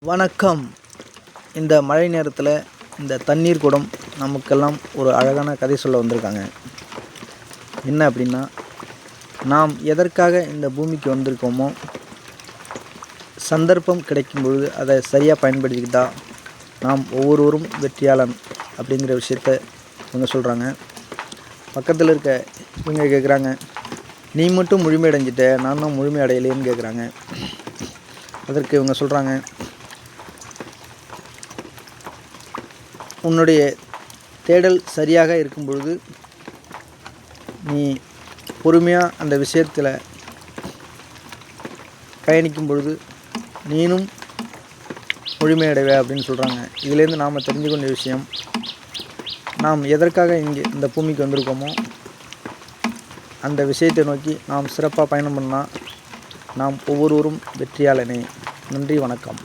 வணக்கம். இந்த மழை நேரத்தில் இந்த தண்ணீர் குடம் நமக்கெல்லாம் ஒரு அழகான கதை சொல்ல வந்திருக்காங்க. என்ன அப்படின்னா, நாம் எதற்காக இந்த பூமிக்கு வந்திருக்கோமோ, சந்தர்ப்பம் கிடைக்கும் பொழுது அதை சரியாக பயன்படுத்திக்கிட்டால் நாம் ஒவ்வொருவரும் வெற்றியாளன் அப்படிங்கிற விஷயத்த இவங்க சொல்கிறாங்க. பக்கத்தில் இருக்க இவங்க கேட்குறாங்க, நீ மட்டும் முழுமையடைஞ்சிட்ட, நான் தான் முழுமை அடையலேன்னு கேட்குறாங்க. அதற்கு இவங்க சொல்கிறாங்க, உன்னுடைய தேடல் சரியாக இருக்கும் பொழுது நீ பொறுமையாக அந்த விஷயத்தில் பயணிக்கும் பொழுது நீனும் முழுமையடைவே அப்படின்னு சொல்கிறாங்க. இதிலேருந்து நாம் தெரிஞ்சு கொண்ட விஷயம், நாம் எதற்காக இங்கே இந்த பூமிக்கு வந்திருக்கோமோ அந்த விஷயத்தை நோக்கி நாம் சிறப்பாக பயணம் பண்ணால் நாம் ஒவ்வொருவரும் வெற்றியாளனே. நன்றி, வணக்கம்.